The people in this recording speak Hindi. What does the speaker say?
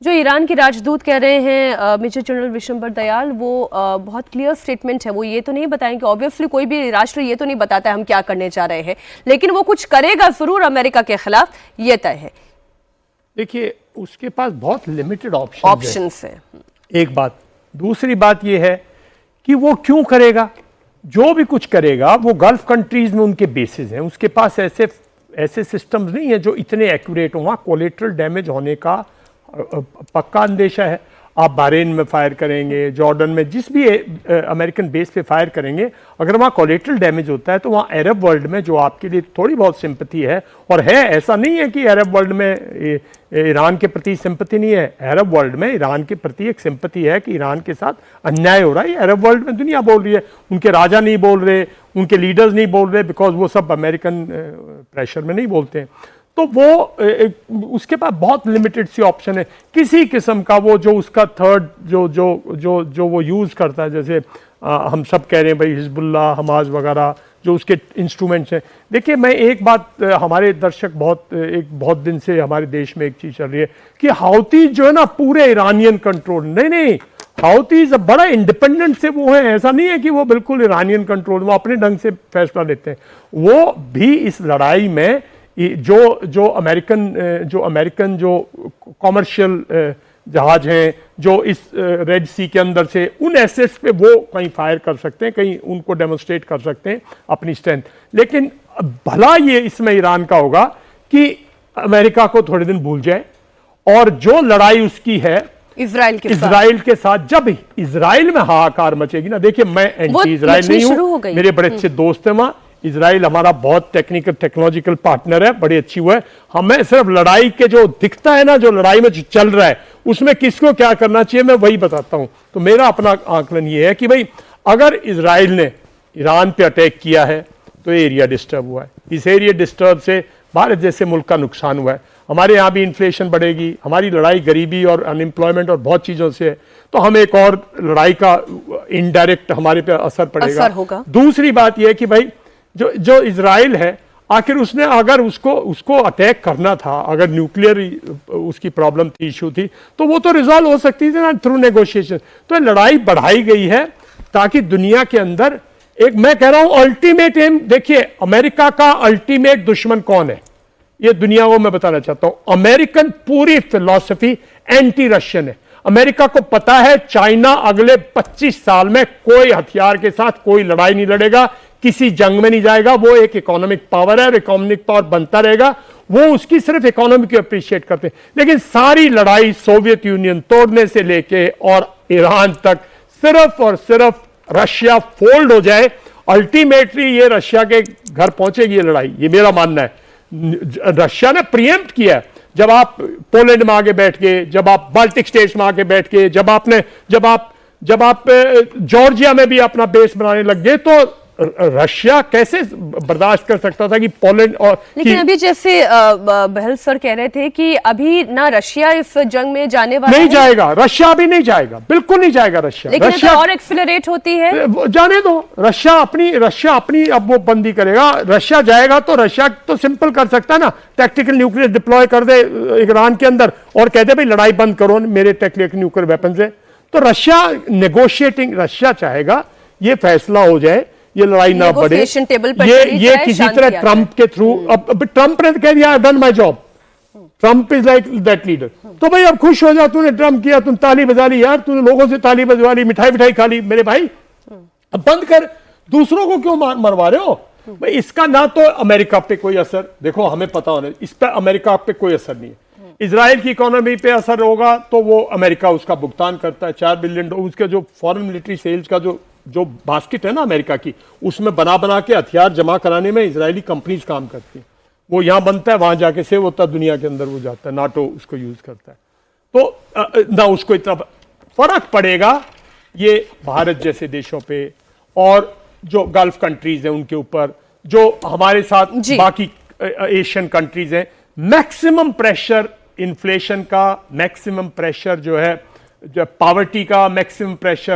जो ईरान के राजदूत कह रहे हैं मेजर जनरल विशंबर दयाल, वो बहुत क्लियर स्टेटमेंट है। वो ये तो नहीं बताएंगे, ऑब्वियसली कोई भी राष्ट्र ये तो नहीं बताता है हम क्या करने जा रहे हैं, लेकिन वो कुछ करेगा जरूर अमेरिका के खिलाफ, ये तय है। देखिए, उसके पास बहुत लिमिटेड ऑप्शंस है। एक बात। दूसरी बात ये है कि वो क्यों करेगा। जो भी कुछ करेगा वो गल्फ कंट्रीज में उनके बेसिस हैं, उसके पास ऐसे सिस्टम्स नहीं है जो इतने एक्यूरेट हो। वहाँ कोलेटरल डैमेज होने का पक्का अंदेशा है। आप बहरीन में फायर करेंगे, जॉर्डन में, जिस भी अमेरिकन बेस पे फायर करेंगे, अगर वहाँ कोलेटरल डैमेज होता है तो वहाँ अरब वर्ल्ड में जो आपके लिए थोड़ी बहुत सिंपैथी है, और है, ऐसा नहीं है कि अरब वर्ल्ड में ईरान के प्रति सिंपैथी नहीं है। अरब वर्ल्ड में ईरान के प्रति एक सिंपैथी है कि ईरान के साथ अन्याय हो रहा है। ये अरब वर्ल्ड में दुनिया बोल रही है, उनके राजा नहीं बोल रहे, उनके लीडर्स नहीं बोल रहे, बिकॉज वो सब अमेरिकन प्रेशर में नहीं बोलते हैं। तो वो उसके पास बहुत लिमिटेड सी ऑप्शन है किसी किस्म का। वो जो उसका थर्ड जो वो यूज़ करता है, जैसे हम सब कह रहे हैं भाई हिजबुल्लाह, हमास वगैरह जो उसके इंस्ट्रूमेंट्स हैं। देखिए, मैं एक बात, हमारे दर्शक बहुत दिन से हमारे देश में एक चीज़ चल रही है कि हाउती जो है ना पूरे ईरानियन कंट्रोल, नहीं, हाउतीज बड़ा इंडिपेंडेंट से वो है। ऐसा नहीं है कि वो बिल्कुल ईरानियन कंट्रोल, वो अपने ढंग से फैसला लेते हैं। वो भी इस लड़ाई में जो अमेरिकन जो कॉमर्शियल जहाज हैं जो इस रेड सी के अंदर से, उन एसेट्स पे वो कहीं फायर कर सकते हैं, कहीं उनको डेमोन्स्ट्रेट कर सकते हैं अपनी स्ट्रेंथ। लेकिन भला ये इसमें ईरान का होगा कि अमेरिका को थोड़े दिन भूल जाए, और जो लड़ाई उसकी है इजराइल के साथ, जब इजराइल में हाहाकार मचेगी ना, देखिए मैं एंटी इजराइल नहीं हूं, मेरे बड़े अच्छे दोस्त हैं वहां। इजराइल हमारा बहुत टेक्नोलॉजिकल पार्टनर है, बड़ी अच्छी हुआ है। हमें सिर्फ लड़ाई के जो दिखता है ना, जो लड़ाई में जो चल रहा है, उसमें किसको क्या करना चाहिए मैं वही बताता हूं। तो मेरा अपना आकलन ये है कि भाई अगर इजराइल ने ईरान पे अटैक किया है तो एरिया डिस्टर्ब हुआ है। इस एरिया डिस्टर्ब से भारत जैसे मुल्क का नुकसान हुआ है। हमारे यहाँ भी इन्फ्लेशन बढ़ेगी, हमारी लड़ाई गरीबी और अनएम्प्लॉयमेंट और बहुत चीज़ों से है, तो हम एक और लड़ाई का इनडायरेक्ट हमारे पे असर पड़ेगा। दूसरी बात यह है कि भाई जो इजराइल है, आखिर उसने अगर उसको अटैक करना था, अगर न्यूक्लियर उसकी प्रॉब्लम थी, इशू थी, तो वो तो रिजॉल्व हो सकती थी ना थ्रू नेगोशिएशन। तो लड़ाई बढ़ाई गई है ताकि दुनिया के अंदर एक, मैं कह रहा हूं अल्टीमेट एम, देखिए अमेरिका का अल्टीमेट दुश्मन कौन है ये दुनिया को मैं बताना चाहता हूं। अमेरिकन पूरी फिलॉसफी एंटी रशियन है। अमेरिका को पता है चाइना अगले 25 साल में कोई हथियार के साथ कोई लड़ाई नहीं लड़ेगा, किसी जंग में नहीं जाएगा। वो एक इकोनॉमिक पावर है, इकोनॉमिक पावर बनता रहेगा। वो उसकी सिर्फ इकोनॉमी को अप्रिशिएट करते हैं, लेकिन सारी लड़ाई सोवियत यूनियन तोड़ने से लेके और ईरान तक सिर्फ और सिर्फ रशिया फोल्ड हो जाए, अल्टीमेटली ये रशिया के घर पहुंचेगी ये लड़ाई, ये मेरा मानना है। रशिया ने प्रीएम्प्ट किया है। जब आप पोलैंड में आगे बैठ के, जब आप बाल्टिक स्टेट्स में आगे बैठ के, जब आप जॉर्जिया में भी अपना बेस बनाने लग गए, तो रशिया कैसे बर्दाश्त कर सकता था कि पोलैंड और, लेकिन अभी जैसे बहल सर कह रहे थे कि अभी ना रशिया इस जंग में जाने वाला नहीं जाएगा, रशिया अभी नहीं जाएगा, बिल्कुल नहीं जाएगा रशिया। लेकिन रशिया और एक्सेलरेट होती है, जाने दो। रशिया अपनी अब वो बंदी करेगा। रशिया जाएगा तो रशिया तो सिंपल कर सकता है ना, टैक्टिकल न्यूक्लियर डिप्लॉय कर दे ईरान के अंदर और कह दे भाई लड़ाई बंद करो, मेरे टैक्टिकल न्यूक्लियर वेपन से। तो रशिया नेगोशिएटिंग, रशिया चाहेगा ये फैसला हो जाए, ये लड़ाई ना बढ़े, ये किसी तरह ट्रंप के थ्रू। अब ट्रंप ने कह दिया I done my job, Trump is like that leader. तो भाई अब खुश हो जा, तूने ट्रंप किया, तूने ताली बजा ली यार, तूने लोगों से ताली बजवा ली, मिठाई खा ली, मेरे भाई अब बंद कर। दूसरों को क्यों मरवा रहे हो भाई? इसका ना तो अमेरिका पे कोई असर, देखो हमें पता होना, इस पर अमेरिका पे कोई असर नहीं है। इजराइल की इकोनॉमी पे असर होगा तो वो अमेरिका उसका भुगतान करता है। $4 बिलियन उसके जो फॉरेन मिलिट्री सेल्स का जो बास्केट है ना अमेरिका की, उसमें बना के हथियार जमा कराने में इजरायली कंपनीज काम करती हैं। वो यहां बनता है, वहां जाके सेव होता है, दुनिया के अंदर वो जाता है, नाटो उसको यूज करता है। तो ना उसको इतना फर्क पड़ेगा ये भारत जैसे देशों पे और जो गल्फ कंट्रीज हैं उनके ऊपर, जो हमारे साथ बाकी एशियन कंट्रीज हैं। मैक्सिमम प्रेशर इन्फ्लेशन का, मैक्सिमम प्रेशर जो है, जो पॉवर्टी का मैक्सिमम प्रेशर